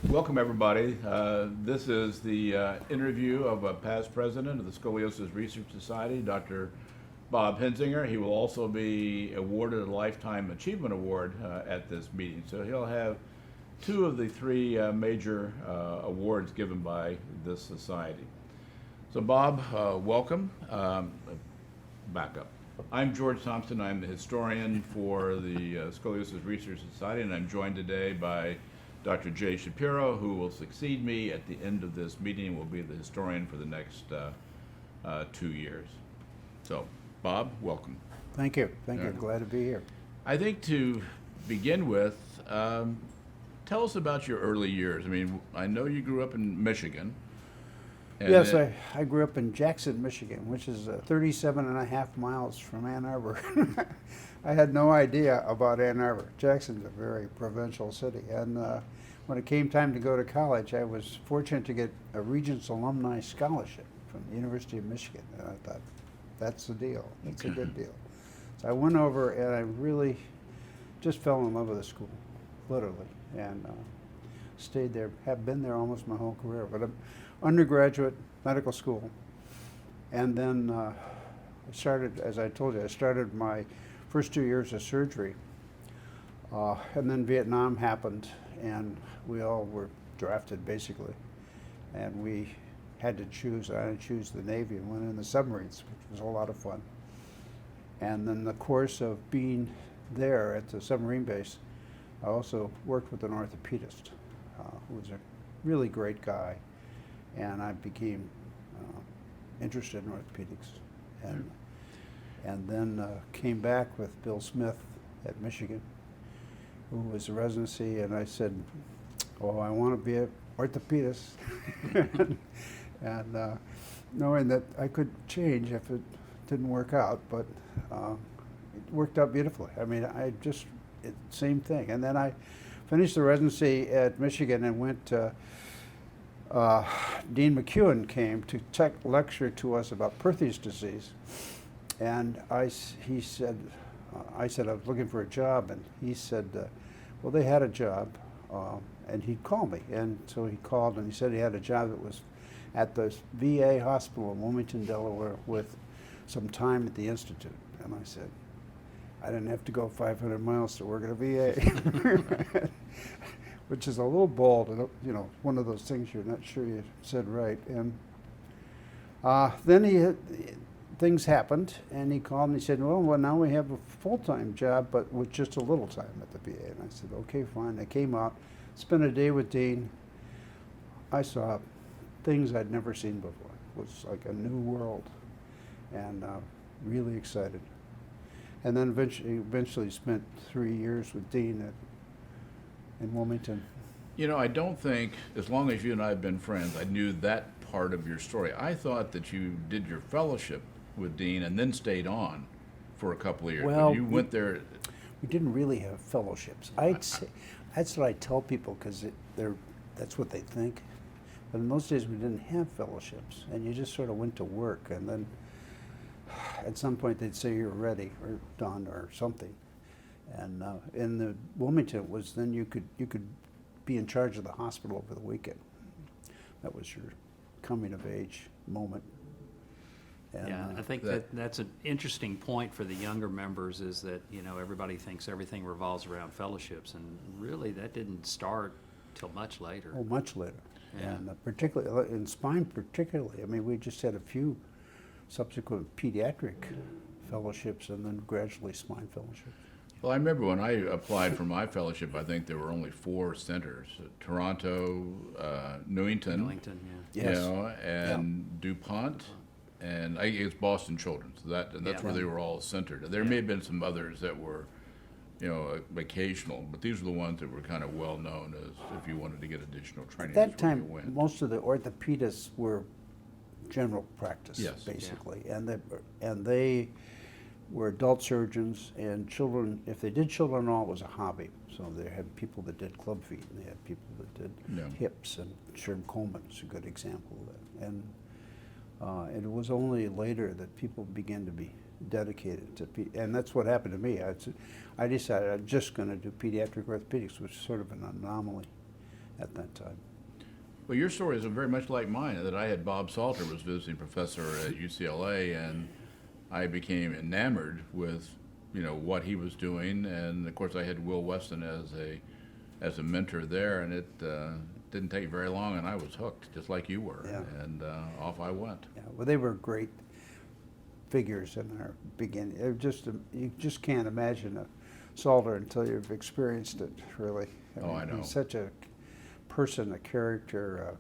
Welcome, everybody. This is the interview of a past president of the Scoliosis Research Society, Dr. Bob Hensinger. He will also be awarded a Lifetime Achievement Award at this meeting. So he'll have two of the three major awards given by this society. So Bob, welcome. Back up. I'm George Thompson. I'm the historian for the Scoliosis Research Society, and I'm joined today by Dr. Jay Shapiro, who will succeed me at the end of this meeting, will be the historian for the next 2 years. So, Bob, welcome. Thank you. Thank you. Glad to be here. I think to begin with, tell us about your early years. I mean, I know you grew up in Michigan. Yes, I grew up in Jackson, Michigan, which is 37 and a half miles from Ann Arbor. I had no idea about Ann Arbor. Jackson's a very provincial city. And when it came time to go to college, I was fortunate to get a Regents Alumni Scholarship from the University of Michigan. And I thought, that's the deal. That's a good deal. So I went over and I really just fell in love with the school, literally. And stayed there, have been there almost my whole career. But I'm undergraduate medical school. And then I started, as I told you, I started my first 2 years of surgery. And then Vietnam happened, and we all were drafted, basically. And we had to choose. I had to choose the Navy and went in the submarines, which was a lot of fun. And then the course of being there at the submarine base, I also worked with an orthopedist who was a really great guy. And I became interested in orthopedics. And then came back with Bill Smith at Michigan, who was a residency, and I said, oh, I want to be an orthopedist. and knowing that I could change if it didn't work out, but it worked out beautifully. I mean, same thing. And then I finished the residency at Michigan and went to Dean McEwen came to lecture to us about Perthes disease, and I said I was looking for a job, and he said, well, they had a job, and he'd call me, and so he called, and he said he had a job that was at the VA hospital in Wilmington, Delaware, with some time at the Institute, and I said, I didn't have to go 500 miles to work at a VA. Which is a little bold, and one of those things you're not sure you said right. And then things happened, and he called and he said, well, now we have a full-time job, but with just a little time at the VA. And I said, okay, fine. I came out, spent a day with Dean. I saw things I'd never seen before. It was like a new world, and really excited. And then eventually spent 3 years with Dean in Wilmington. You know, I don't think, as long as you and I have been friends, I knew that part of your story. I thought that you did your fellowship with Dean and then stayed on for a couple of years. Well, you went there. We didn't really have fellowships. That's what I tell people, because that's what they think. But in those days, we didn't have fellowships, and you just sort of went to work, and then at some point they'd say you're ready or done or something. And in the Wilmington was then you could be in charge of the hospital over the weekend. That was your coming of age moment. And, yeah, I think that's an interesting point for the younger members, is that everybody thinks everything revolves around fellowships, and really that didn't start till much later. Oh, much later. Yeah. And particularly in spine, particularly. I mean, we just had a few subsequent pediatric fellowships, and then gradually spine fellowships. Well, I remember when I applied for my fellowship, I think there were only 4 centers: Toronto, Newington, yeah. Yes. and DuPont, and I guess Boston Children's. That's where they were all centered. There may have been some others that were, occasional, but these were the ones that were kind of well known as if you wanted to get additional training. At that that's where you time, went. most of the orthopedists were general practice, Yes. basically, and they were adult surgeons, and children. If they did children at all, it was a hobby. So they had people that did club feet, and they had people that did hips, and Sherm Coleman is a good example of that. And it was only later that people began to be dedicated to, and that's what happened to me. I decided I'm just going to do pediatric orthopedics, which is sort of an anomaly. at that time. Well, your story is very much like mine, that I had Bob Salter was visiting professor at UCLA, and I became enamored with, what he was doing. And of course I had Will Weston as a mentor there, and it didn't take very long, and I was hooked, just like you were. Yeah. And off I went. Yeah, well, they were great figures in our beginning. You just can't imagine a Salter until you've experienced it, really. I know. He's such a person, a character, a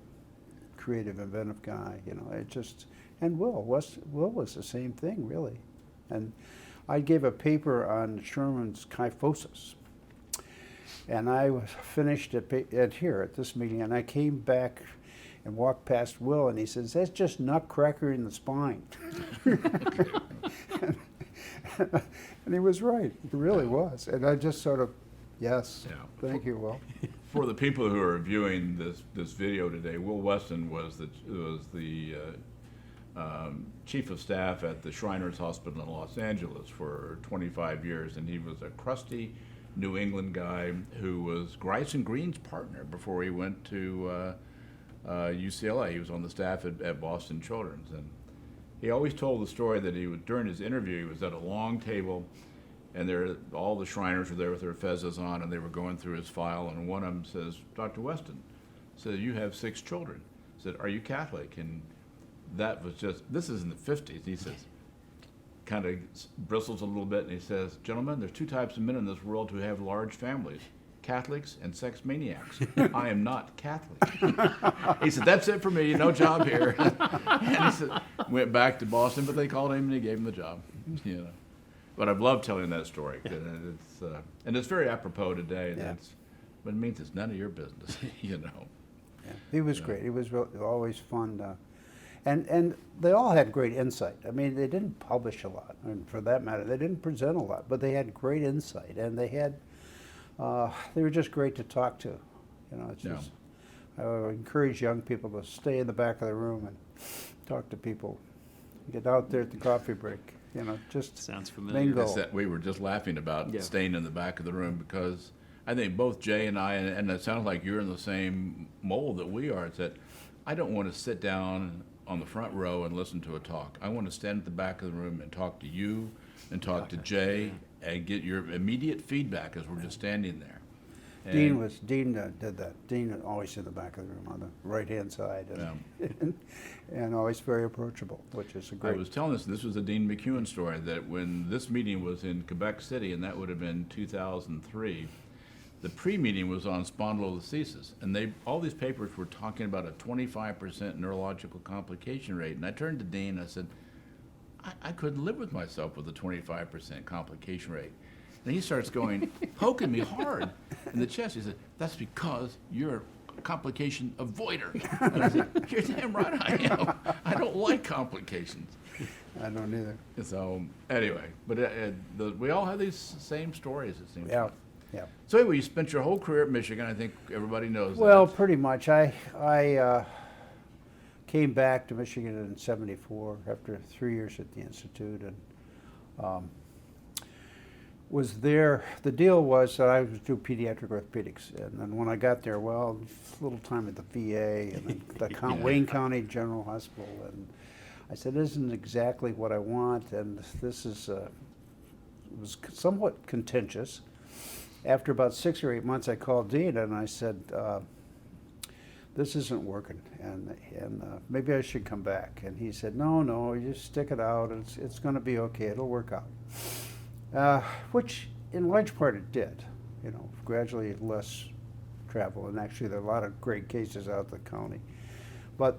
creative, inventive guy. And Will was the same thing, really. And I gave a paper on Sherman's kyphosis, and I was finished at this meeting, and I came back and walked past Will, and he says, "That's just nutcracker in the spine." And he was right. It really was. And I just sort of, yes, thank you, Will. For the people who are viewing this video today, Will Weston was the chief of staff at the Shriners Hospital in Los Angeles for 25 years, and he was a crusty New England guy who was Gryson Green's partner before he went to UCLA. He was on the staff at Boston Children's, and he always told the story that during his interview, he was at a long table, and all the Shriners were there with their fezzes on, and they were going through his file, and one of them says, "Dr. Weston," said, "you have 6 children." Said, "Are you Catholic?" And that was this is in the 50s. He says, kind of bristles a little bit, and he says, "Gentlemen, there's 2 types of men in this world who have large families, Catholics and sex maniacs. I am not Catholic." He said, "That's it for me, no job here." And he said, went back to Boston, but they called him and he gave him the job. But I've loved telling that story, and it's very apropos today. Yeah. But it means it's none of your business, Yeah. He was great. He was always fun. And they all had great insight. I mean, they didn't publish a lot, and for that matter, they didn't present a lot, but they had great insight, and they were just great to talk to. I would encourage young people to stay in the back of the room and talk to people. Get out there at the coffee break. Just sounds familiar. mingle. We were just laughing about staying in the back of the room, because I think both Jay and I, and it sounds like you're in the same mold that we are, it's that I don't want to sit down on the front row and listen to a talk. I want to stand at the back of the room and talk to you and talk to Jay and get your immediate feedback as we're just standing there. Dean did that. Dean was always in the back of the room on the right-hand side, and always very approachable, which is a great. I was telling this was a Dean McEwen story, that when this meeting was in Quebec City, and that would have been 2003, the pre-meeting was on spondylolisthesis, and all these papers were talking about a 25% neurological complication rate, and I turned to Dean and I said, I couldn't live with myself with a 25% complication rate. And he starts poking me hard in the chest. He said, "That's because you're a complication avoider." And I said, "You're damn right I am. I don't like complications." I don't either. So anyway, but we all have these same stories, it seems. Yeah. So anyway, you spent your whole career at Michigan. I think everybody knows that. Well, pretty much. I came back to Michigan in '74 after 3 years at the Institute, and was there. The deal was that I was doing pediatric orthopedics, and then when I got there, a little time at the VA and then the Wayne County General Hospital, and I said, "This isn't exactly what I want," and this was somewhat contentious. After about 6 or 8 months, I called Dean and I said, "This isn't working, and maybe I should come back." And he said, "No, you just stick it out. It's going to be okay. It'll work out." Which, in large part, it did. Gradually less travel, and actually there are a lot of great cases out of the county. But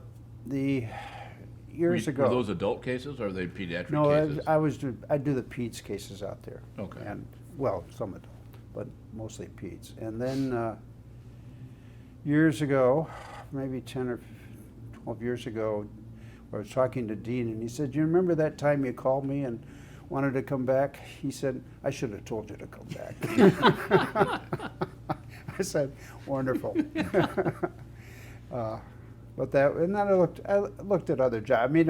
years ago, were those adult cases or are they pediatric no, cases? I do the peds cases out there. Okay. And some adult, but mostly peds. And then years ago, maybe 10 or 12 years ago, I was talking to Dean, and he said, "You remember that time you called me and wanted to come back?" He said, "I should have told you to come back." I said, "Wonderful." But then I looked at other jobs. I mean,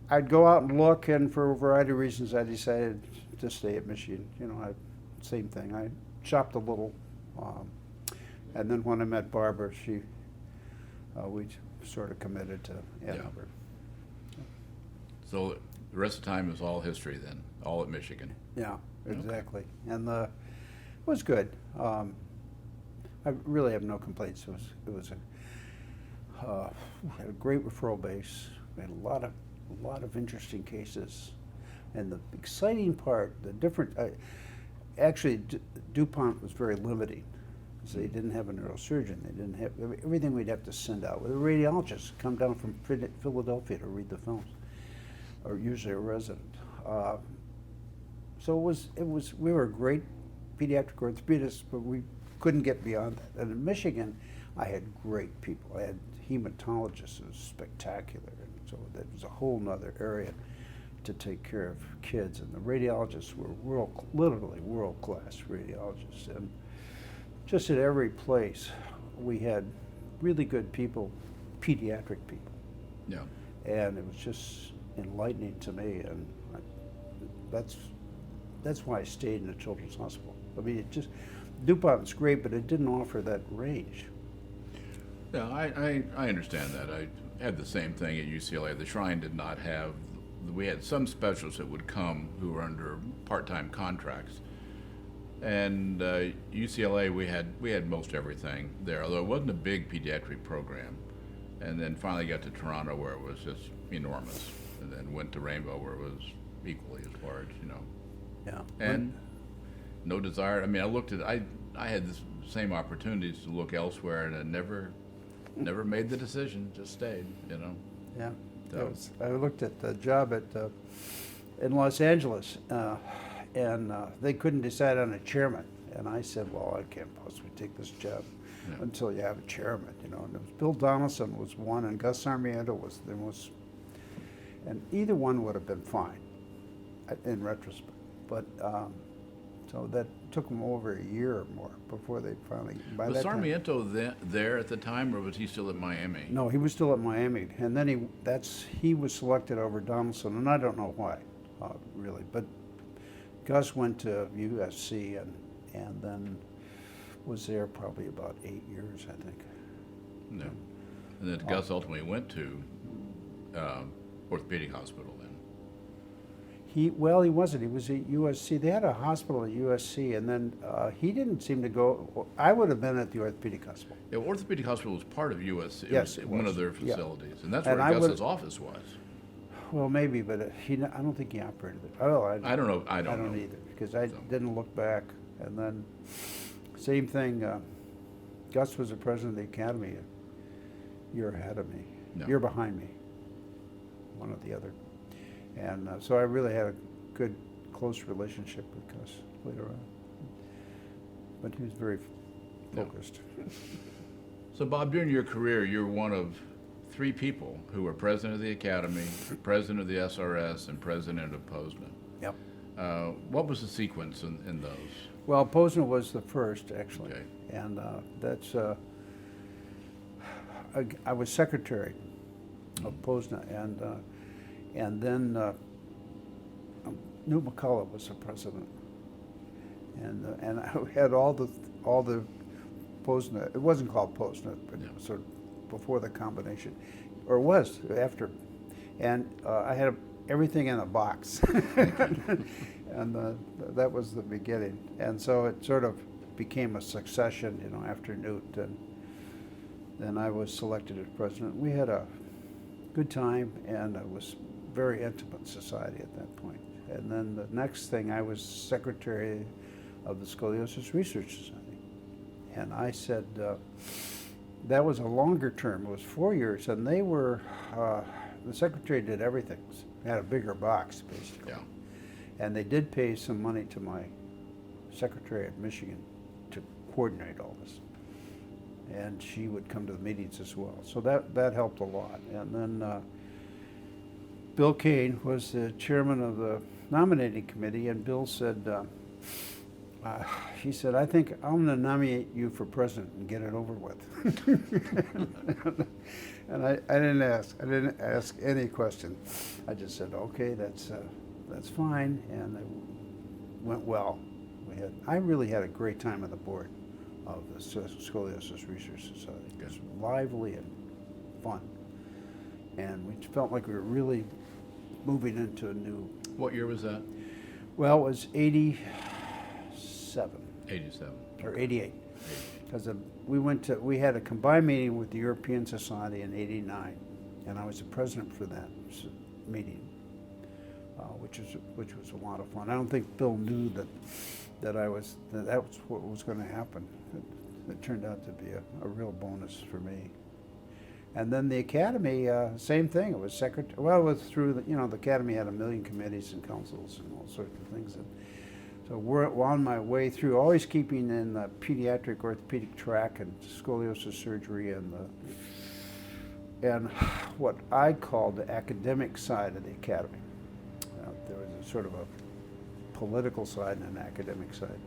I'd go out and look, and for a variety of reasons, I decided to stay at Michigan. Same thing. I shopped a little, And then when I met Barbara, we sort of committed to Ann Yeah. Arbor. So the rest of the time is all history then, all at Michigan. Yeah, exactly. And it was good. I really have no complaints. It was we had a great referral base. We had a lot of interesting cases, and the exciting part, the different. Actually, DuPont was very limiting. So they didn't have a neurosurgeon. They didn't have everything. We'd have to send out with a radiologist come down from Philadelphia to read the films, or usually a resident. So it was. We were great pediatric orthopedists, but we couldn't get beyond that. And in Michigan, I had great people. I had hematologists. It was spectacular. And so that was a whole nother area to take care of kids. And the radiologists were literally world-class radiologists. And just at every place, we had really good people, pediatric people. Yeah. And it was just enlightening to me. And that's why I stayed in a children's hospital. I mean, DuPont was great, but it didn't offer that range. Yeah, I understand that. I had the same thing at UCLA. The Shrine did not have, we had some specialists that would come who were under part-time contracts. And UCLA, we had most everything there, although it wasn't a big pediatric program. And then finally got to Toronto where it was just enormous. And then went to Rainbow where it was equally as large, you know. Yeah. And no desire, I mean, I had the same opportunities to look elsewhere, and I never made the decision, just stayed, you know. Yeah. So. I looked at the job in Los Angeles, and they couldn't decide on a chairman. And I said, well, I can't possibly take this job until you have a chairman, you know. And it was Bill Donaldson was one, and Gus Sarmiento was the most, and either one would have been fine in retrospect. But so that took them over a year or more before they finally. Was Sarmiento there at the time, or was he still at Miami? No, he was still at Miami, and then he was selected over Donaldson, and I don't know why, really. But Gus went to USC and then was there probably about 8 years, I think. No, and then Gus ultimately went to orthopedic hospital then. He wasn't. He was at USC. They had a hospital at USC, and then he didn't seem to go. I would have been at the orthopedic hospital. Yeah, orthopedic hospital was part of USC. Yes, it it was one was. of their Yeah. facilities, and that's And where I Gus's would- office was. Well, maybe, but I don't think he operated it. Oh, I don't know. I don't know either, because I So. didn't look back. And then, same thing, Gus was the president of the academy a year ahead of me, No. year behind me, one or the other. And so I really had a good, close relationship with Gus later on. But he was very No. focused. So, Bob, during your career, you're one of 3 people who were president of the academy, president of the SRS, and president of POSNA. Yep. What was the sequence in those? Well, Posner was the first, actually. Okay. And that's, I was secretary of Posner, and then Newt McCullough was the president. And I had all the Posner, it wasn't called Posner, but Yeah. sort of before the combination, or it was after. And I had everything in a box. And that was the beginning. And so it sort of became a succession, you know, after Newt. And then I was selected as president. We had a good time, and it was very intimate society at that point. And then the next thing, I was secretary of the Scoliosis Research Society. And I said, that was a longer term. It was 4 years, and they were, the secretary did everything. Had a bigger box, basically. Yeah. And they did pay some money to my secretary at Michigan to coordinate all this. And she would come to the meetings as well. So that helped a lot. And then Bill Kane was the chairman of the nominating committee, and Bill said, he said, I think I'm going to nominate you for president and get it over with. And I didn't ask any question. I just said, okay, that's fine, and it went well. I really had a great time on the board. of the Scoliosis Research Society. It was Good. lively and fun. And we felt like we were really moving into a new, What year was that? well, it was 87 87. or 88. Because we had a combined meeting with the European Society in '89, and I was the president for that meeting, which was a lot of fun. I don't think Bill knew that was what was going to happen. It turned out to be a real bonus for me. And then the academy, same thing. It was Well, it was through the academy had 1 million committees and councils and all sorts of things. So we're on my way through, always keeping in the pediatric orthopedic track and scoliosis surgery and what I called the academic side of the academy. There was a sort of a political side and an academic side.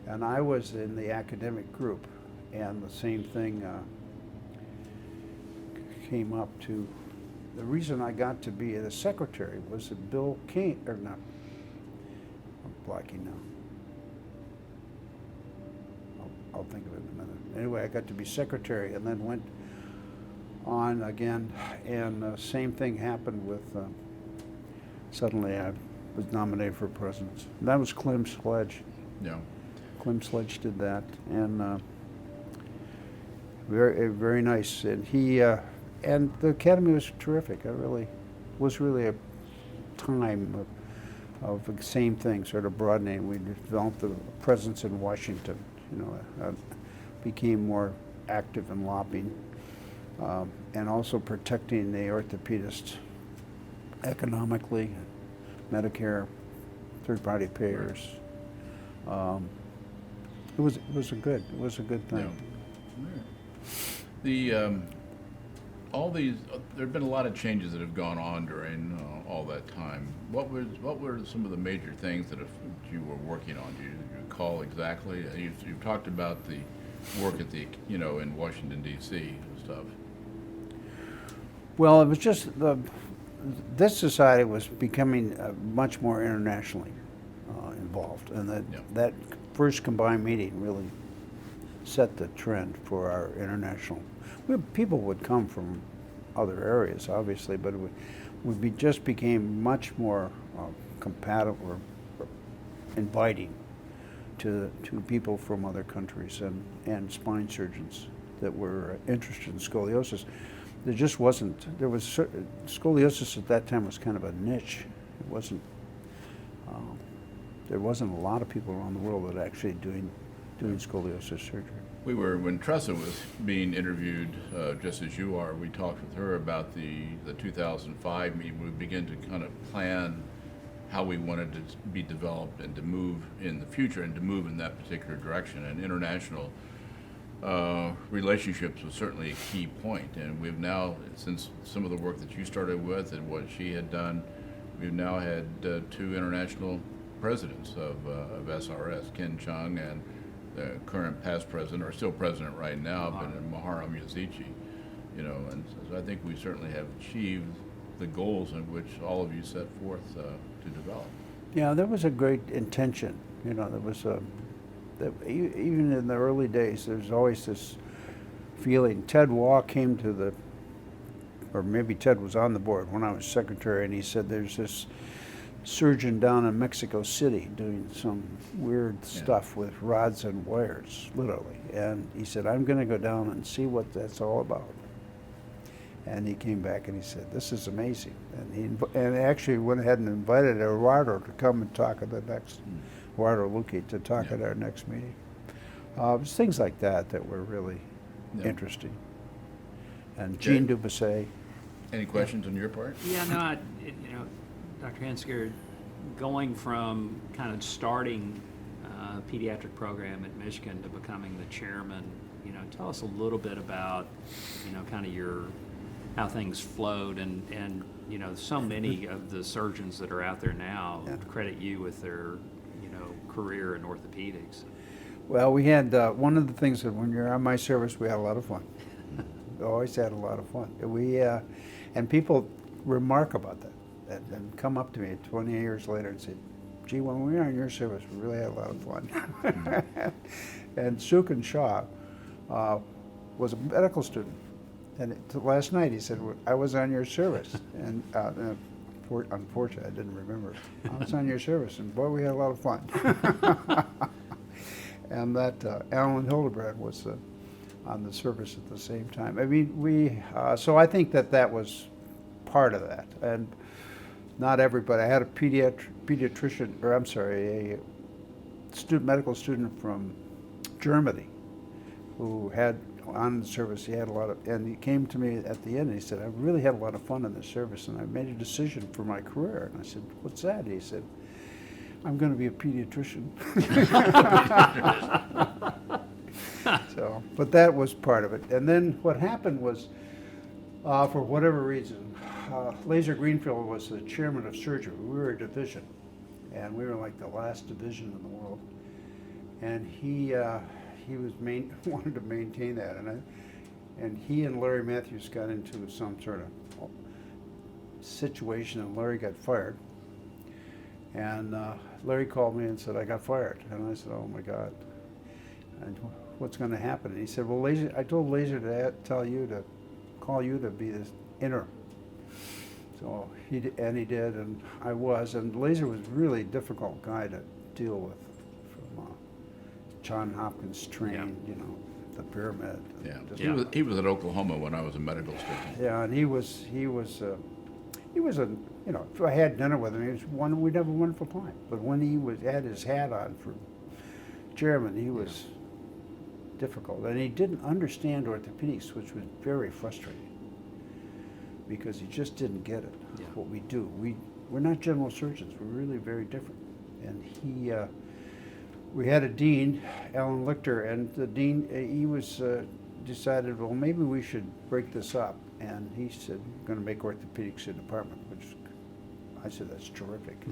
And I was in the academic group, and the same thing came up to. The reason I got to be the secretary was that Bill King, or not, I'm blacking now. I'll think of it in a minute. Anyway, I got to be secretary and then went on again, and same thing happened with, suddenly I was nominated for president. And that was Clem Sledge. Yeah. Clem Sledge did that, and very nice. And and the academy was terrific. Was really a time of the same thing, sort of broadening. We developed a presence in Washington, became more active in lobbying, and also protecting the orthopedists economically, Medicare, third-party payers. It was a good thing. Yeah. There have been a lot of changes that have gone on during all that time. What were some of the major things that you were working on? Do you recall exactly? You've talked about the work at in Washington D.C. and stuff. Well, it was just this society was becoming much more internationally involved, and that first combined meeting really set the trend for our international. People would come from other areas, obviously, but just became much more compatible or inviting to people from other countries and spine surgeons that were interested in scoliosis. There just wasn't. Scoliosis at that time was kind of a niche. It wasn't. There wasn't a lot of people around the world that actually doing scoliosis surgery. When Tressa was being interviewed, just as you are, we talked with her about the 2005 meeting. We began to kind of plan how we wanted to be developed and to move in the future and to move in that particular direction. And international relationships was certainly a key point. And we've now, since some of the work that you started with and what she had done, we've now had 2 international presidents of SRS, Ken Chung and the current past president, or still president right now, but Maharam Yazici, and so I think we certainly have achieved the goals in which all of you set forth to develop. Yeah, there was a great intention. There was even in the early days, there's always this feeling. Ted Waugh came to or maybe Ted was on the board when I was secretary, and he said there's this surgeon down in Mexico City doing some weird stuff with rods and wires, literally. And he said, I'm going to go down and see what that's all about. And he came back and he said, this is amazing. And he actually went ahead and invited Eduardo to come and talk at the next, Eduardo Luque, to talk at our next meeting. It was things like that were really interesting. And Jean Dubussy. Any questions on your part? Yeah, no, Dr. Hensinger, going from kind of starting a pediatric program at Michigan to becoming the chairman, tell us a little bit about, kind of how things flowed and so many of the surgeons that are out there now credit you with their, career in orthopedics. Well, we had, one of the things that when you're on my service, we had a lot of fun. We always had a lot of fun. And people remark about that. And come up to me 20 years later and say, gee, when we were in your service, we really had a lot of fun. And Sukin Shah was a medical student. And last night he said, I was on your service. And unfortunately, I didn't remember. I was on your service, and boy, we had a lot of fun. And that Alan Hildebrand was on the service at the same time. I mean, so I think that was part of that. And not everybody. I had a pediatrician, or I'm sorry, a medical student from Germany who had on the service, he had a lot of, and he came to me at the end and he said, I really had a lot of fun in the service and I made a decision for my career. And I said, what's that? He said, I'm going to be a pediatrician. So, but that was part of it. And then what happened was, for whatever reason, Laser Greenfield was the chairman of surgery. We were a division, and we were like the last division in the world. And he was wanted to maintain that, and he and Larry Matthews got into some sort of situation, and Larry got fired. And Larry called me and said, I got fired. And I said, oh my God. And what's going to happen? And he said, well, I told Laser to call you to be this interim. So he did, and I was. And Laser was really a difficult guy to deal with. From John Hopkins trained, you know, the pyramid. Yeah, he was at Oklahoma when I was a medical student. Yeah, and he was a, you know, if I had dinner with him, we'd have a wonderful time. But when he had his hat on for chairman, he was difficult. And he didn't understand orthopedics, which was very frustrating because he just didn't get it, what we do. We're not general surgeons. We're really very different. And we had a dean, Alan Lichter, and the dean, he was decided, well, maybe we should break this up. And he said, we're going to make orthopedics a department, which I said, that's terrific.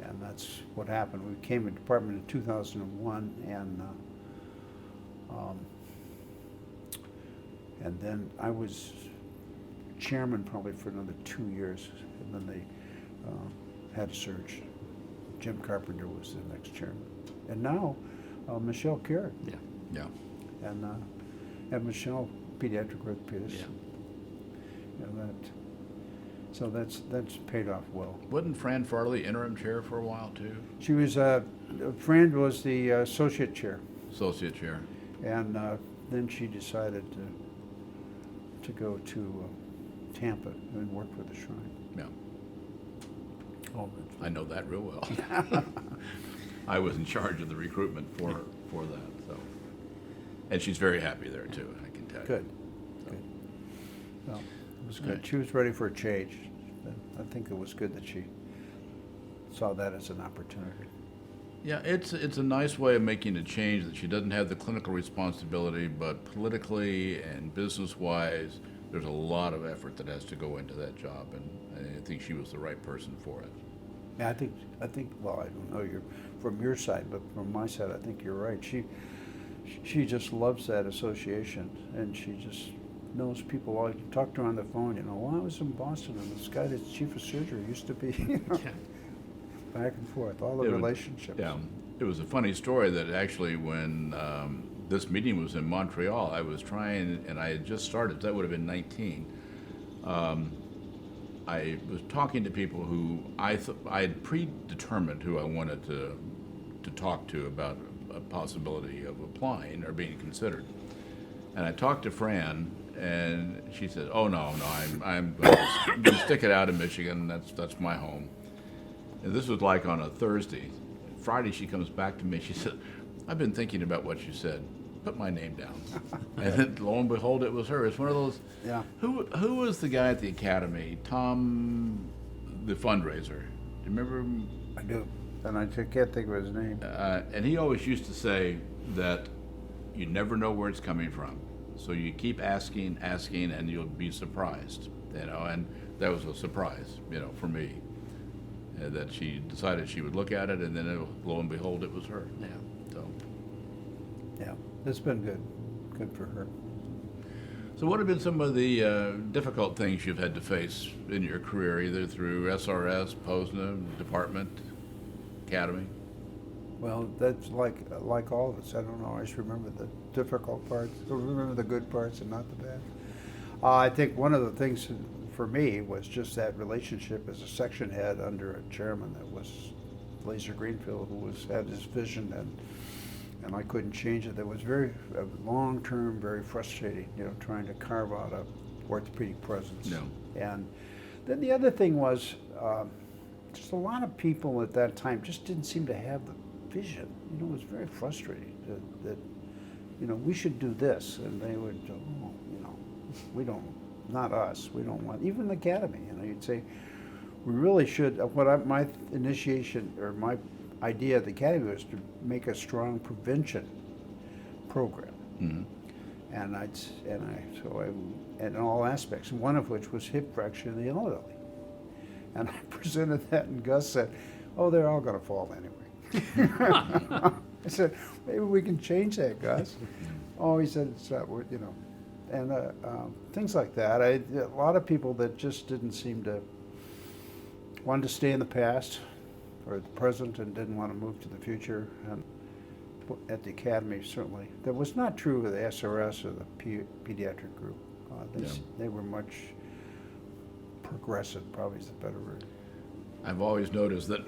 And that's what happened. We became a department in 2001, and then I was chairman probably for another 2 years, and then they had a surge. Jim Carpenter was the next chairman. And now, Michelle Carrick. Yeah. And Michelle, pediatric orthopedist. And so that's paid off well. Wasn't Fran Farley interim chair for a while too? She was, Fran was the associate chair. Associate chair. And then she decided to go to Tampa and work with the Shrine. Yeah. Oh, I know that real well. I was in charge of the recruitment for that, so. And she's very happy there too, I can tell you. Good. Well, it was good. Right. She was ready for a change. I think it was good that she saw that as an opportunity. Yeah, it's a nice way of making a change that she doesn't have the clinical responsibility, but politically and business-wise, there's a lot of effort that has to go into that job, and I think she was the right person for it. Yeah, I think. Well, I don't know from your side, but from my side, I think you're right. She just loves that association, and she just knows people. Well, you talk to her on the phone, you know. Well, I was in Boston, and this guy that's chief of surgery used to be, you know, back and forth, all the relationships. Yeah, it was a funny story that actually when this meeting was in Montreal, I was trying, and I had just started. That would have been 19. I was talking to people who I had predetermined who I wanted to talk to about a possibility of applying or being considered. And I talked to Fran, and she said, "Oh no, I'm going to stick it out in Michigan. That's my home." And this was like on a Thursday. Friday, she comes back to me. She said, "I've been thinking about what you said. Put my name down." And then, lo and behold, it was her. It's one of those. Yeah. Who was the guy at the academy? Tom, the fundraiser. Do you remember him? I do, and I can't think of his name. And he always used to say that you never know where it's coming from, so you keep asking, and you'll be surprised. You know, and that was a surprise, you know, for me. That she decided she would look at it, and then lo and behold, it was her. Yeah. So. Yeah, it's been good for her. So what have been some of the difficult things you've had to face in your career, either through SRS, POSNA, department? academy? Well, that's like all of us. I don't know. I just remember the difficult parts. I remember the good parts and not the bad. I think one of the things for me was just that relationship as a section head under a chairman that was Laser Greenfield, who had his vision, and I couldn't change it. That was very long term, very frustrating. Trying to carve out a orthopedic presence. No. And then the other thing was just a lot of people at that time just didn't seem to have the vision. It was very frustrating that we should do this, and they would, we don't, not us, we don't want, even the academy, you'd say, we really should, my initiation, or my idea at the academy was to make a strong prevention program. Mm-hmm. And in all aspects, one of which was hip fracture in the elderly. And I presented that, and Gus said, "Oh, they're all going to fall anyway." I said, "Maybe we can change that, Gus." Oh, he said, "It's not worth, And things like that. A lot of people that just didn't seem to want to stay in the past or the present and didn't want to move to the future. And at the academy, certainly. That was not true of the SRS or the pediatric group. They were much progressive, probably is the better word. I've always noticed that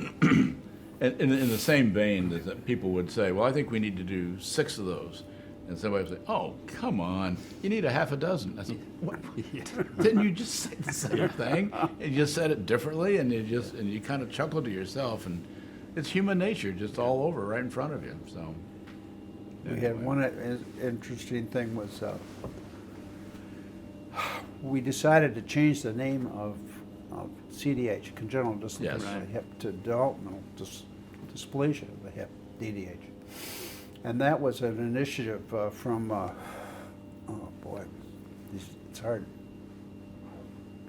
in the same vein that people would say, well, I think we need to do 6 of those. And somebody would say, oh, come on, you need a half a dozen. I said, what? Didn't you just say the same thing? And you just said it differently, and you kind of chuckled to yourself, and it's human nature just all over right in front of you. So we had one interesting thing was we decided to change the name of CDH, congenital dystonia of the hip, to developmental dysplasia of the hip, DDH. And that was an initiative from, oh boy, it's hard.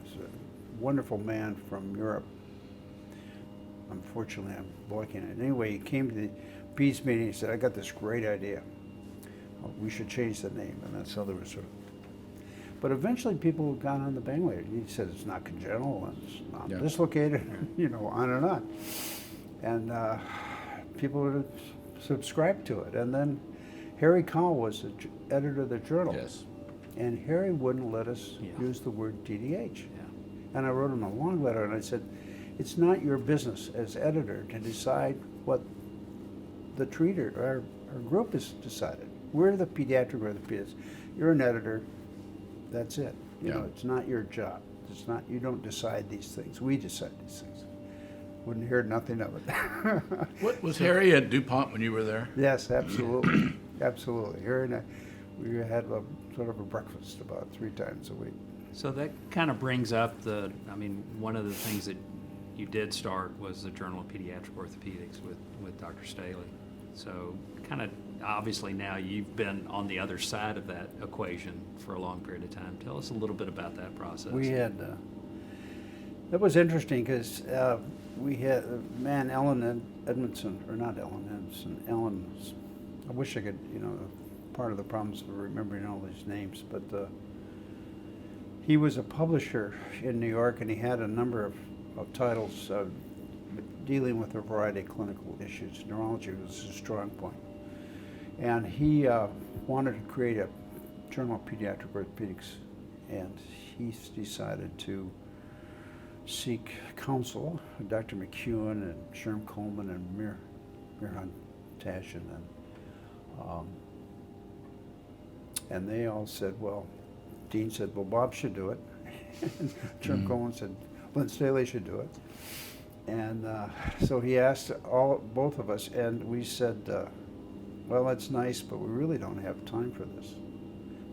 It's a wonderful man from Europe. Unfortunately, I'm blanking on it. Anyway, he came to the PEDS meeting and he said, I got this great idea. We should change the name. And that's how there was sort of. But eventually people got on the bandwagon. He said it's not congenital and it's not dislocated, on and on. And people would subscribe to it. And then Harry Cowell was the editor of the journal. Yes. And Harry wouldn't let us use the word DDH. Yeah. And I wrote him a long letter and I said, it's not your business as editor to decide what the treater, our group has decided. We're the pediatric orthopedists. You're an editor. That's it. It's not your job. It's not, you don't decide these things. We decide these things. Wouldn't hear nothing of it. What was Harry at DuPont when you were there? Yes, absolutely. Absolutely. Harry and I, we had sort of a breakfast about 3 times a week. So that kind of brings up one of the things that you did start was the Journal of Pediatric Orthopedics with Dr. Staley. So kind of obviously now you've been on the other side of that equation for a long period of time. Tell us a little bit about that process. We had, that was interesting because we had man, Ellen Edmondson, or not Ellen Edmondson, I wish I could, part of the problems of remembering all these names, but he was a publisher in New York and he had a number of titles dealing with a variety of clinical issues. Neurology was his strong point. And he wanted to create a Journal of Pediatric Orthopedics, and he decided to seek counsel, Dr. McEwen and Sherm Coleman and Mirhan Tashin, and they all said, well, Dean said, well, Bob should do it. Sherm Coleman said, Lynn Staley should do it. And so he asked both of us, and we said, well, that's nice, but we really don't have time for this.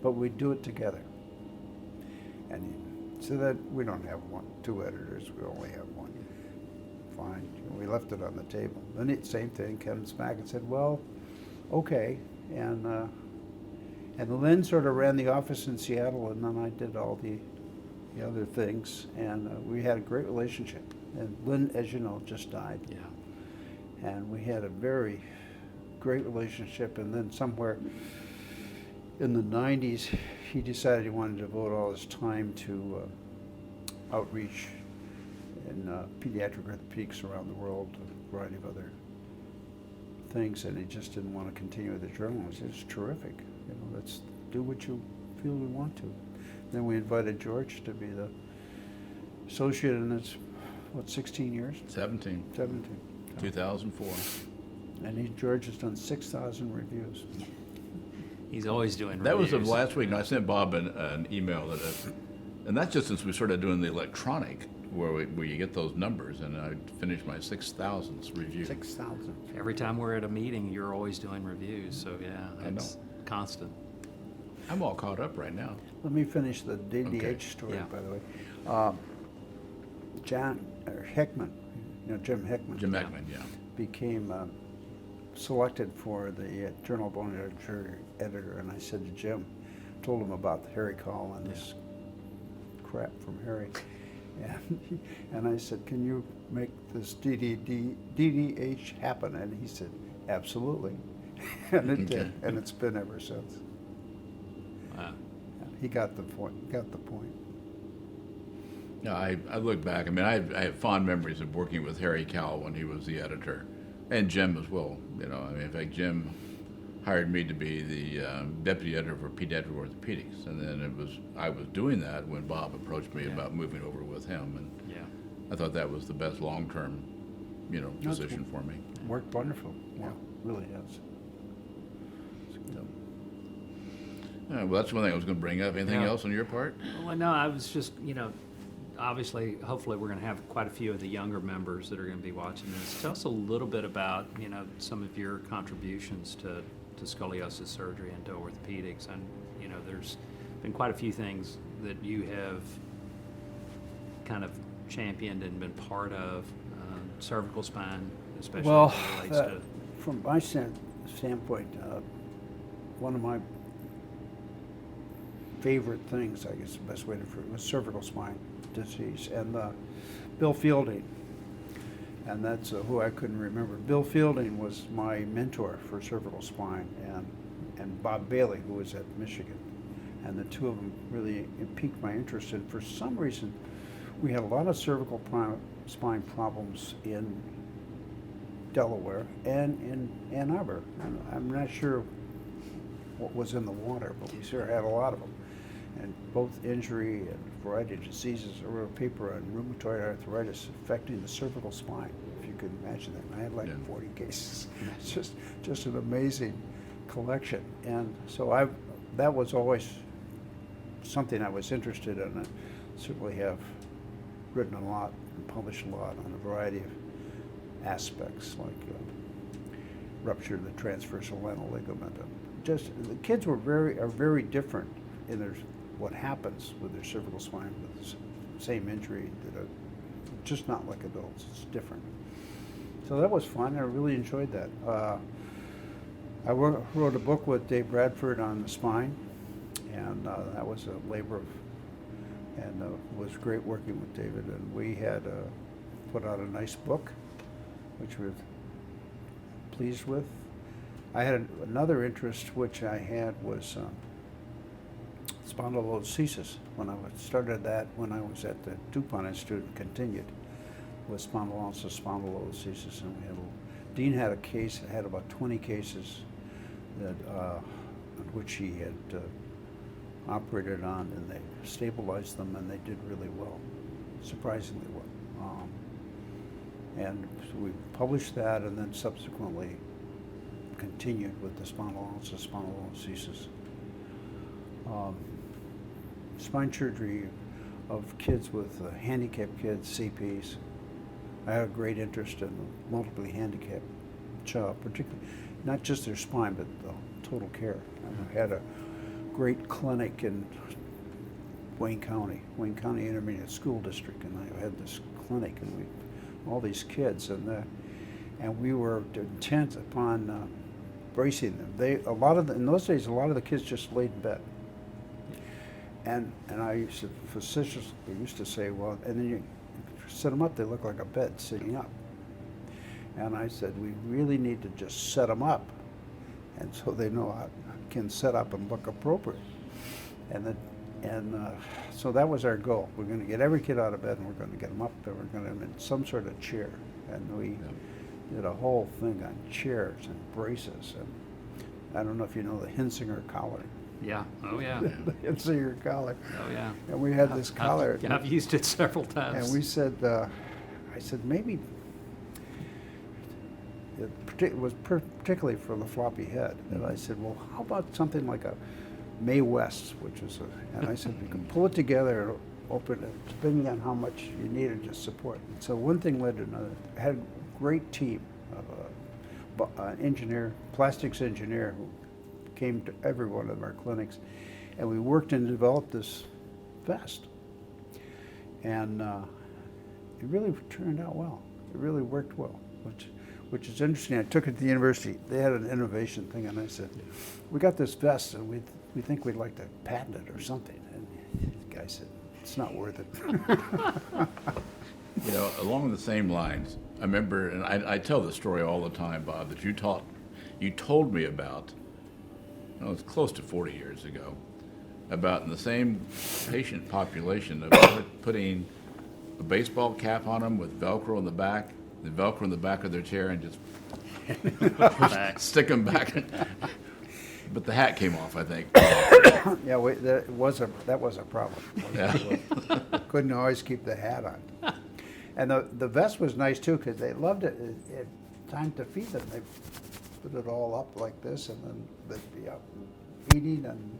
But we do it together. And so that we don't have 2 editors, we only have 1. Fine, we left it on the table. Then the same thing, comes back and said, well, okay. And Lynn sort of ran the office in Seattle, and then I did all the other things, and we had a great relationship. And Lynn, as you know, just died. Yeah. And we had a very great relationship, and then somewhere in the 90s, he decided he wanted to devote all his time to outreach in pediatric orthopedics around the world, a variety of other things, and he just didn't want to continue with the journalism. It's terrific. You know, let's do what you feel you want to. Then we invited George to be the associate, and it's, what, 16 years? 17, 17. 2004. And George has done 6,000 reviews. He's always doing That was reviews. of last week, and I sent Bob an email, and that's just since we started doing the electronic, where you get those numbers, and I finished my 6,000th review. 6,000. Every time we're at a meeting, you're always doing reviews, so yeah, I know. it's constant. I'm all caught up right now. Let me finish the DDH Okay. story, Yeah. by the way. Heckman, Jim Heckman. Jim Yeah. Eckman, yeah. Became selected for the Journal of Bone Literature editor, and I said to Jim, told him about Harry Call and this crap from Harry, and I said, can you make this DDH happen? And he said, absolutely, and it did, and it's been ever since. Wow. He got the point. Got the point. No, I look back. I mean, I have fond memories of working with Harry Cowell when he was the editor, and Jim as well. You know, I mean, in fact, Jim hired me to be the deputy editor for pediatric orthopedics, and then I was doing that when Bob approached me about moving over with him, and Yeah. I thought that was the best long-term, That's position for me. Worked wonderful. Yeah, really has. Well, that's one thing I was going to bring up. Anything Yeah. else on your part? Well, no, I was just, obviously, hopefully, we're going to have quite a few of the younger members that are going to be watching this. Tell us a little bit about, some of your contributions to scoliosis surgery and to orthopedics. And, there's been quite a few things that you have kind of championed and been part of, cervical spine, especially Well, as it relates to. from my standpoint, one of my favorite things, I guess the best way to put it, was cervical spine disease, and Bill Fielding, and that's who I couldn't remember. Bill Fielding was my mentor for cervical spine, and Bob Bailey, who was at Michigan, and the two of them really piqued my interest. And for some reason, we had a lot of cervical spine problems in Delaware and in Ann Arbor. I'm not sure what was in the water, but we sure had a lot of them. And both injury and a variety of diseases, I wrote a paper on rheumatoid arthritis affecting the cervical spine, if you could imagine that. I had like 40 cases. It's just an amazing collection. And so that was always something I was interested in. I certainly have written a lot and published a lot on a variety of aspects, like rupture of the transversal lanal ligament. Just the kids are very different in what happens with their cervical spine with the same injury that are just not like adults. It's different. So that was fun. I really enjoyed that. I wrote a book with Dave Bradford on the spine, and that was a labor of, and it was great working with David. And we had put out a nice book, which we're pleased with. I had another interest which I had was spondylolisthesis. When I started that when I was at the DuPont Institute and continued with spondylolisthesis, and Dean had a case, had about 20 cases that on which he had operated on, and they stabilized them, and they did really well, surprisingly well. And so we published that, and then subsequently continued with the spondylolisthesis. Spine surgery of kids with handicapped kids, CPs. I had a great interest in the multiply handicapped child, particularly not just their spine, but the total care. I had a great clinic in Wayne County Intermediate School District, and I had this clinic, and all these kids, and we were intent upon bracing them. In those days, a lot of the kids just laid in bed. And I facetiously used to say, well, and then you set them up, they look like a bed sitting up. And I said, we really need to just set them up, and so they know how can set up and look appropriate. So that was our goal. We're going to get every kid out of bed, and we're going to get them up, and we're going to have them in some sort of chair. And did a whole thing on chairs and braces, and I don't know if you know the Hensinger collar. Yeah. Oh, yeah. The Hensinger collar. Oh, yeah. And we had this collar. I've used it several times. And we said, I said, maybe it was particularly for the floppy head. And I said, well, how about something like a Mae West, which is and I said, we can pull it together and open it, depending on how much you needed to support. And so one thing led to another. I had a great team of an engineer, plastics engineer, who came to every one of our clinics, and we worked and developed this vest. And it really turned out well. It really worked well, which is interesting. I took it to the university. They had an innovation thing, and I said, we got this vest, and we think we'd like to patent it or something. And the guy said, it's not worth it. You know, along the same lines, I remember, and I tell this story all the time, Bob, that you told me about, it was close to 40 years ago, about in the same patient population of putting a baseball cap on them with Velcro in the back of their chair, and just stick them back. But the hat came off, I think. Yeah, that was a problem. Yeah. Couldn't always keep the hat on. And the vest was nice too, because they loved it. It time to feed them, they put it all up like this, and then they'd be out eating, and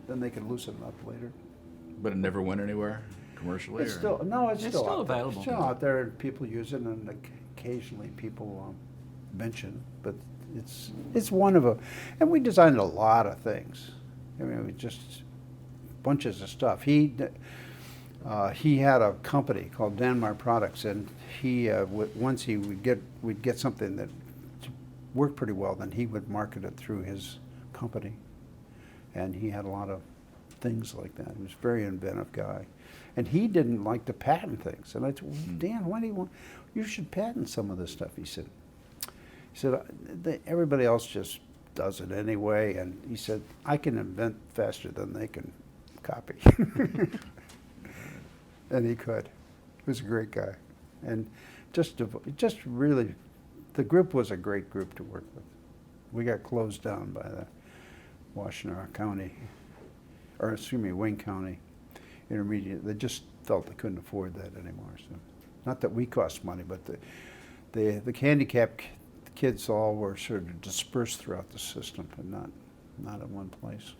then they could loosen it up later. But it never went anywhere commercially? It's or? still It's still out there. available. It's still out there, and people use it, and occasionally people mention, but it's one of a, and we designed a lot of things. I mean, we just bunches of stuff. He had a company called Danmar Products, and he once we'd get something that worked pretty well, then he would market it through his company, and he had a lot of things like that. He was a very inventive guy, and he didn't like to patent things. And I said, well, Dan, why do you want? You should patent some of this stuff. He said, everybody else just does it anyway, and he said, I can invent faster than they can copy. And he could. He was a great guy, and just really, the group was a great group to work with. We got closed down by the Washtenaw County, or excuse me, Wayne County Intermediate. They just felt they couldn't afford that anymore. So, not that we cost money, but the handicapped kids all were sort of dispersed throughout the system, and not in one place.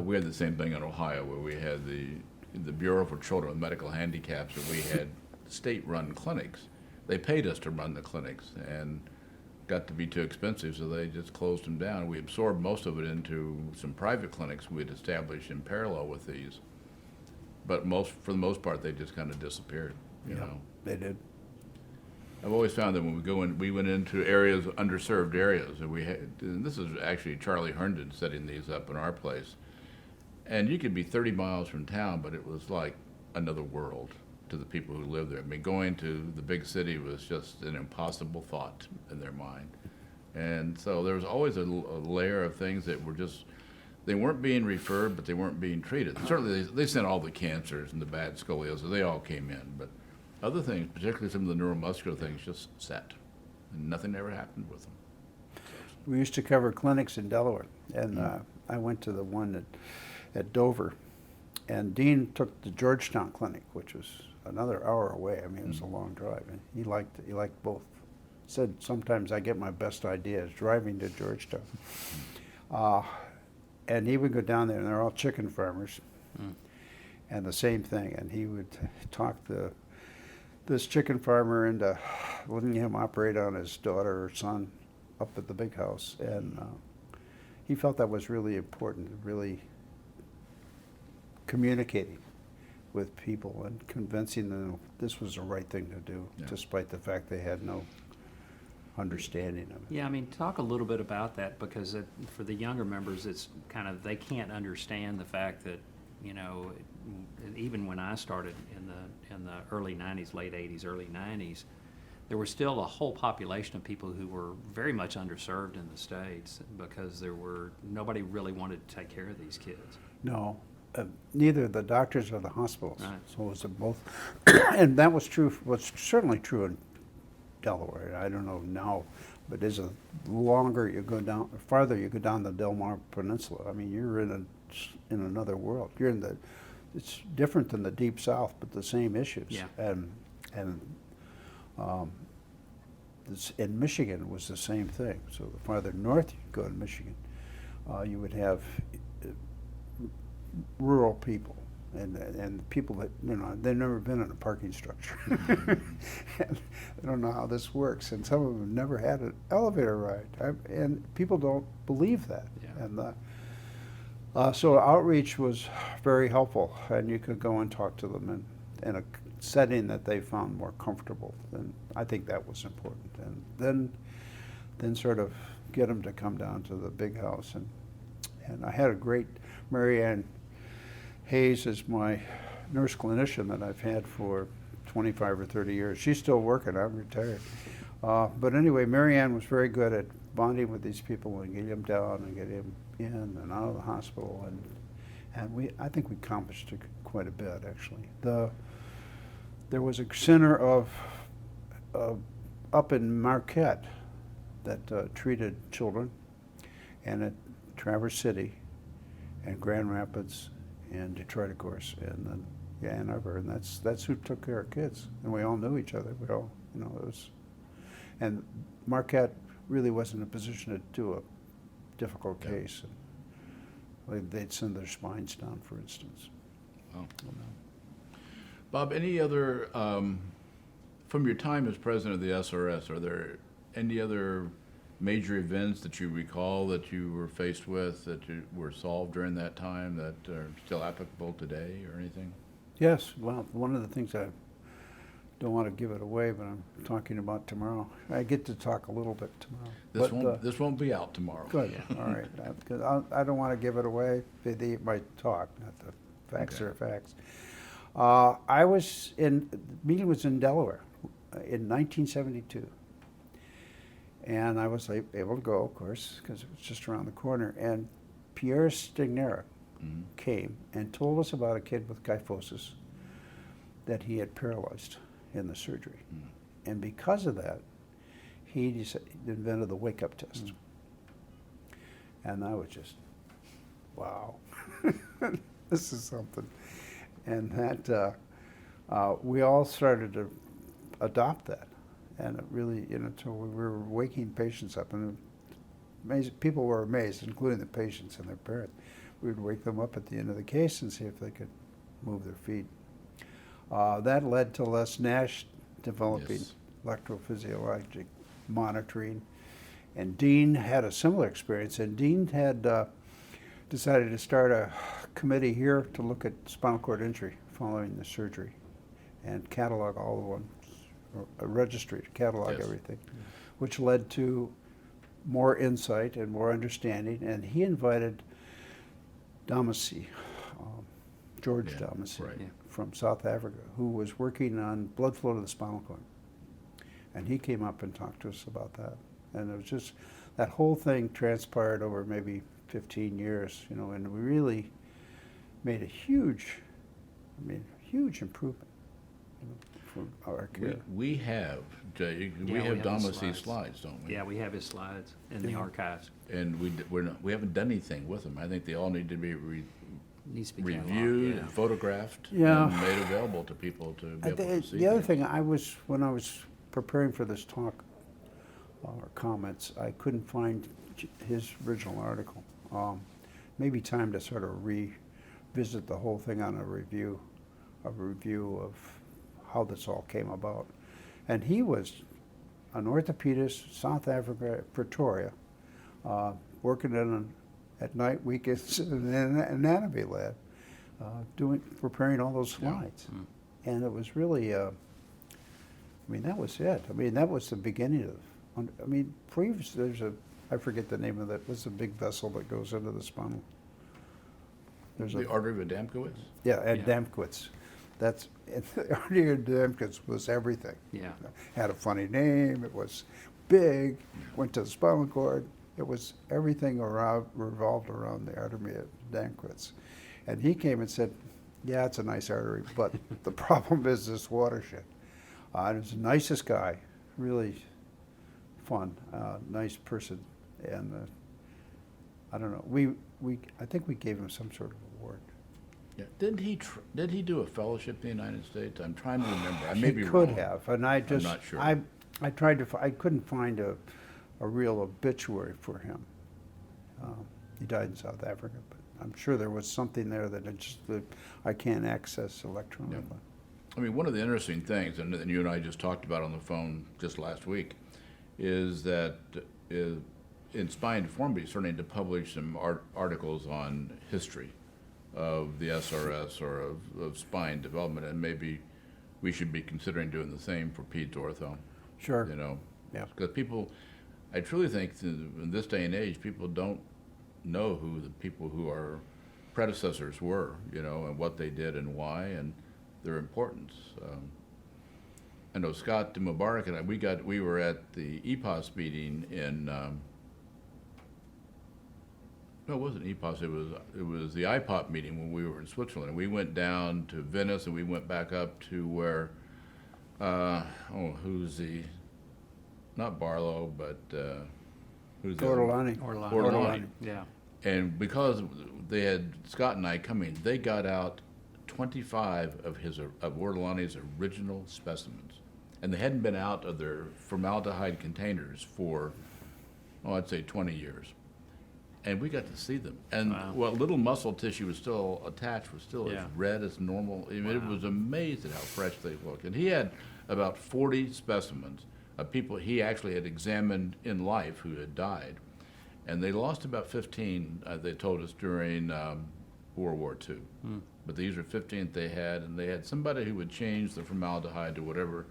We had the same thing in Ohio, where we had the Bureau for Children with Medical Handicaps, and we had state-run clinics. They paid us to run the clinics, and got to be too expensive, so they just closed them down. We absorbed most of it into some private clinics we had established in parallel with these. But for the most part, they just kind of disappeared. You know, They did. I've always found that when we went into areas, underserved areas, and this is actually Charlie Herndon setting these up in our place. And you could be 30 miles from town, but it was like another world to the people who lived there. I mean, going to the big city was just an impossible thought in their mind. And so there was always a layer of things that were just, they weren't being referred, but they weren't being treated. Certainly they sent all the cancers and the bad scoliosis, they all came in, but other things, particularly some of the neuromuscular things, just sat, and nothing ever happened with them. We used to cover clinics in Delaware, and I went to the one at Dover, and Dean took the Georgetown clinic, which was another hour away. I mean, it was a long drive, and he liked both. Said sometimes I get my best ideas driving to Georgetown, and he would go down there, and they're all chicken farmers, and the same thing, and he would talk this chicken farmer into letting him operate on his daughter or son up at the big house, and he felt that was really important, really communicating with people and convincing them this was the right thing to do, despite the fact they had no understanding of it. Yeah, I mean, talk a little bit about that, because for the younger members, it's kind of, they can't understand the fact that, you know, even when I started in the early 90s, late 80s, early 90s, there was still a whole population of people who were very much underserved in the States, because nobody really wanted to take care of these kids. No, neither the doctors or the hospitals. Right. So it was both, and that was certainly true in Delaware. I don't know now, but as a longer you go down, farther you go down the Del Mar Peninsula, I mean, you're in another world. You're in the, it's different than the Deep South, but the same issues. Yeah. And in Michigan was the same thing. So the farther north you go in Michigan, you would have rural people and people that, you know, they've never been in a parking structure. And they don't know how this works. And some of them have never had an elevator ride. And people don't believe that. Yeah. And so outreach was very helpful, and you could go and talk to them in a setting that they found more comfortable. And I think that was important. And then sort of get them to come down to the big house. And I had a great, Mary Ann Hayes is my nurse clinician that I've had for 25 or 30 years. She's still working, I'm retired. But anyway, Mary Ann was very good at bonding with these people and getting them down and getting them in and out of the hospital. And I think we accomplished quite a bit, actually. There was a center of up in Marquette that treated children, and at Traverse City and Grand Rapids and Detroit, of course, and then Ann Arbor, and that's who took care of kids. And we all knew each other. We all, you know, it was, and Marquette really wasn't in a position to do a difficult case. And they'd send their spines down, for instance. Oh. Bob, any other, from your time as president of the SRS, are there any other major events that you recall that you were faced with that were solved during that time that are still applicable today or anything? Yes, well, one of the things I don't want to give it away, but I'm talking about tomorrow. I get to talk a little bit tomorrow. This won't be out tomorrow. Good, all right. Because I don't want to give it away. They might talk, not the facts are facts. I was the meeting was in Delaware in 1972. And I was able to go, of course, because it was just around the corner. And Pierre Stignera came and told us about a kid with kyphosis that he had paralyzed in the surgery. And because of that, he invented the wake-up test. And I was just, wow, this is something. And that we all started to adopt that. And it really, you know, so we were waking patients up, and people were amazed, including the patients and their parents. We would wake them up at the end of the case and see if they could move their feet. That led to Les Nash developing electrophysiologic monitoring, and Dean had a similar experience. And Dean had decided to start a committee here to look at spinal cord injury following the surgery, and catalog all the ones. A registry to catalog everything, which led to more insight and more understanding. And he invited Damacy, George Damacy, from South Africa, who was working on blood flow to the spinal cord. And he came up and talked to us about that. And it was just, that whole thing transpired over maybe 15 years, you know, and we really made a huge improvement. Our care. We have Damacy's slides, don't we? Yeah, we have his slides in the archives. And we haven't done anything with them. I think they all need to be reviewed and photographed and made available to people to be able to see. The other thing, when I was preparing for this talk or comments, I couldn't find his original article. Maybe time to sort of revisit the whole thing on a review of how this all came about. And he was an orthopedist, South Africa, Pretoria, working at night, weekends in an anatomy lab, preparing all those slides. Yeah. And it was really, that was it. That was the beginning of, previously I forget the name of that, what's the big vessel that goes into the spinal? The artery of Adamkiewicz? Yeah, Adamkiewicz. The artery of Adamkiewicz was everything. Yeah. Had a funny name, it was big, went to the spinal cord. It was everything revolved around the artery of Adamkiewicz. And he came and said, yeah, it's a nice artery, but the problem is this watershed. He was the nicest guy, really fun, nice person, and I don't know. I think we gave him some sort of award. Yeah. Did he do a fellowship in the United States? I'm trying to remember. I may be He could wrong. have, and I just, not sure. I tried to, I couldn't find a real obituary for him. He died in South Africa, but I'm sure there was something there that I can't access electronically. Yeah. I mean, one of the interesting things, and you and I just talked about on the phone just last week, is that in Spine Deformity, starting to publish some articles on history of the SRS or of spine development, and maybe we should be considering doing the same for Peds Ortho. Sure. You know, Yeah. because people, I truly think in this day and age, people don't know who the people who our predecessors were, you know, and what they did and why, and their importance. I know Scott Mubarak and I, we were at the EPOS meeting in, no, it wasn't EPOS, it was the IPOP meeting when we were in Switzerland. We went down to Venice and we went back up to where, who's the, not Barlow, but who's the Ortolani. Ortolani. Yeah. And because they had Scott and I coming, they got out 25 of Ortolani's original specimens, and they hadn't been out of their formaldehyde containers for, I'd say 20 years. And we got to see them, and Wow. what little muscle tissue was still attached was still Yeah. as red as normal. I mean, it Wow. was amazing how fresh they looked. And he had about 40 specimens of people he actually had examined in life who had died. And they lost about 15, they told us, during World War II. But these are 15 they had, and they had somebody who would change the formaldehyde to whatever,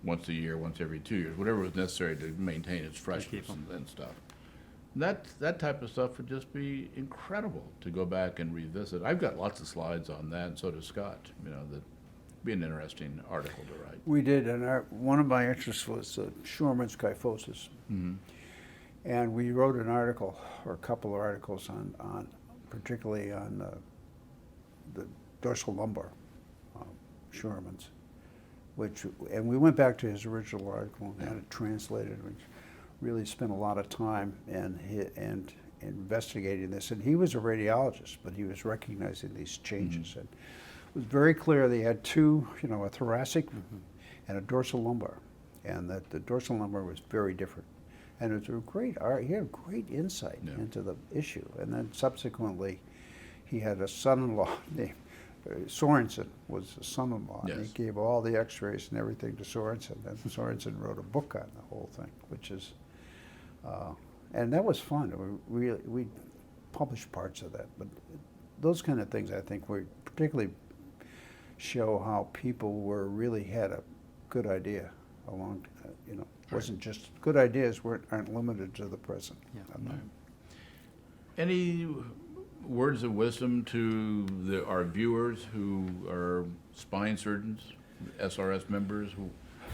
once a year, once every 2 years, whatever was necessary to maintain its freshness and stuff. That type of stuff would just be incredible to go back and revisit. I've got lots of slides on that, and so does Scott. You know, that'd be an interesting article to write. We did, and one of my interests was Scheuermann's kyphosis. Mm-hmm. And we wrote an article, or a couple of articles, on particularly on the dorsal lumbar, Scheuermann's, and we went back to his original article and had it translated. We really spent a lot of time and investigating this. And he was a radiologist, but he was recognizing these changes. And it was very clear they had two, a thoracic and a dorsal lumbar, and that the dorsal lumbar was very different. And it was a great art. He had great insight into the issue. And then subsequently, he had a son-in-law named Sorensen was a son-in-law. Yes. And he gave all the X-rays and everything to Sorensen. And Sorensen wrote a book on the whole thing, which is, and that was fun. We published parts of that. But those kind of things, I think, were particularly show how people really had a good idea along, wasn't just good ideas aren't limited to the present. Yeah. Any words of wisdom to our viewers who are spine surgeons, SRS members,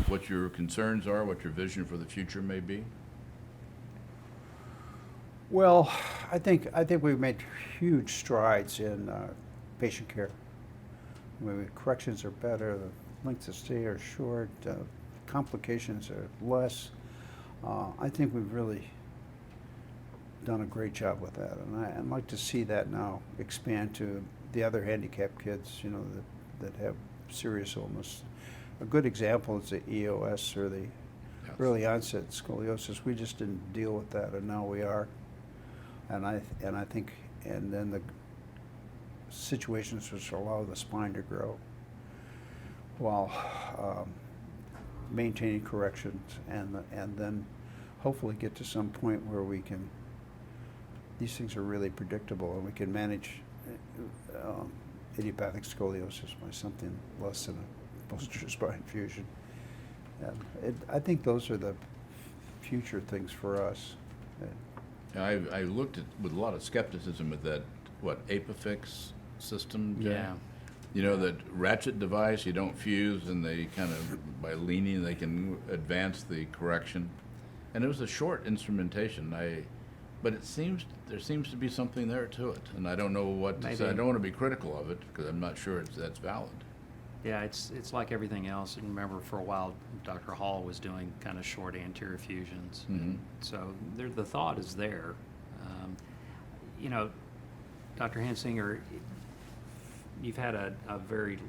what your concerns are, what your vision for the future may be? Well, I think we've made huge strides in patient care. I mean, corrections are better, the lengths of stay are short, complications are less. I think we've really done a great job with that, and I'd like to see that now expand to the other handicapped kids, that have serious illness. A good example is the EOS, or the early onset scoliosis. We just didn't deal with that, and now we are. And I think, and then the situations which allow the spine to grow while maintaining corrections, and then hopefully get to some point where these things are really predictable, and we can manage idiopathic scoliosis by something less than a posterior spine fusion. I think those are the future things for us. I looked at with a lot of skepticism at that, ApiFix system, Jay? Yeah. That ratchet device, you don't fuse, and they kind of, by leaning, they can advance the correction. And it was a short instrumentation. But there seems to be something there to it, and I don't know what to say. I don't want to be critical of it because I'm not sure that's valid. Yeah, it's like everything else. And remember, for a while, Dr. Hall was doing kind of short anterior fusions. So the thought is there. You know, Dr. Hensinger, you've had a very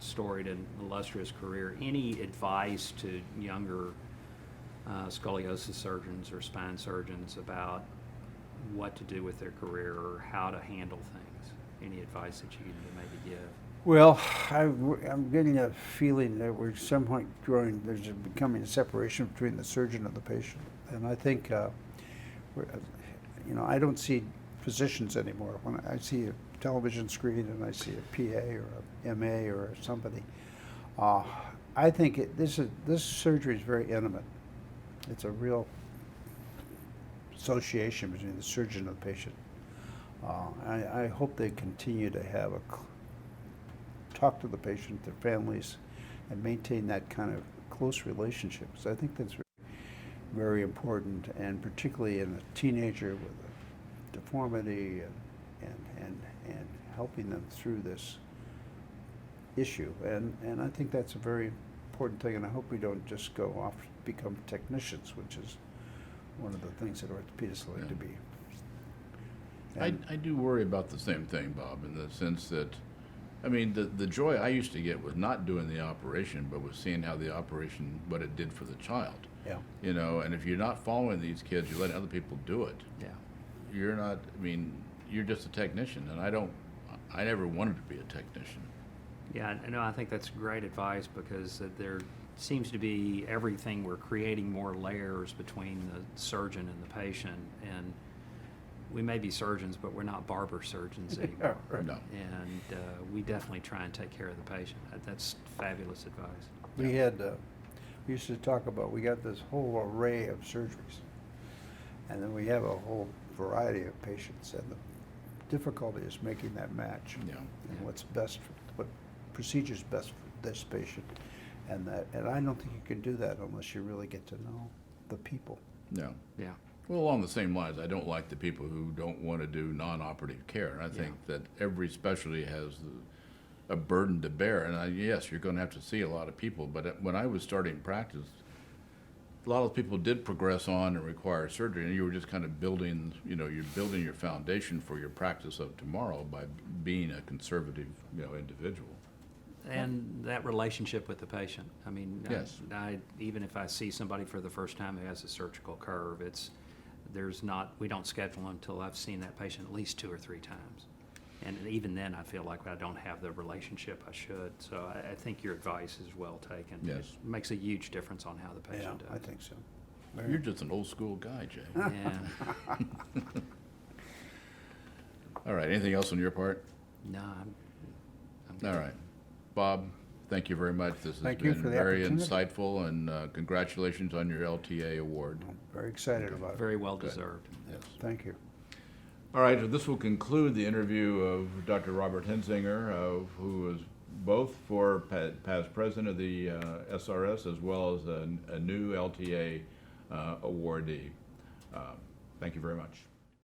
storied and illustrious career. Any advice to younger scoliosis surgeons or spine surgeons about what to do with their career or how to handle things? Any advice that you can maybe give? Well, I'm getting a feeling that we're somewhat growing, there's becoming a separation between the surgeon and the patient. And I think, you know, I don't see physicians anymore. When I see a television screen and I see a PA or a MA or somebody, I think this surgery is very intimate. It's a real association between the surgeon and the patient. I hope they continue to have talk to the patient, their families, and maintain that kind of close relationship. So I think that's very important, and particularly in a teenager with a deformity and helping them through this issue. And I think that's a very important thing, and I hope we don't just go off to become technicians, which is one of the things that orthopedists like to be. I do worry about the same thing, Bob, in the sense that, I mean, the joy I used to get was not doing the operation, but was seeing how the operation, what it did for the child. Yeah. You know, and if you're not following these kids, you're letting other people do it. Yeah. You're not, I mean, you're just a technician, and I never wanted to be a technician. Yeah, no, I think that's great advice, because there seems to be everything, we're creating more layers between the surgeon and the patient, and we may be surgeons, but we're not barber surgeons anymore. Right. No. And we definitely try and take care of the patient. That's fabulous advice. We used to talk about, we got this whole array of surgeries, and then we have a whole variety of patients, and the difficulty is making that match. Yeah. And what's best, what procedure's best for this patient, and I don't think you can do that unless you really get to know the people. No. Yeah. Well, along the same lines, I don't like the people who don't want to do non-operative care. I think that every specialty has a burden to bear, and yes, you're going to have to see a lot of people, but when I was starting practice, a lot of people did progress on and require surgery, and you were just kind of building, you know, you're building your foundation for your practice of tomorrow by being a conservative, you know, individual. And that relationship with the patient. I mean, Yes. Even if I see somebody for the first time who has a surgical curve, we don't schedule until I've seen that patient at least 2 or 3 times. And even then, I feel like I don't have the relationship I should. So I think your advice is well taken. Yes. It makes a huge difference on how the patient does. I think so. You're just an old school guy, Jay. Yeah. All right, anything else on your part? No, I'm good. All right. Bob, thank you very much. This has Thank you been for the very opportunity. insightful, and congratulations on your LTA award. I'm very excited about it. Very well Good. deserved. Yes. Thank you. All right, so this will conclude the interview of Dr. Robert Hensinger, who is both for past president of the SRS as well as a new LTA awardee. Thank you very much.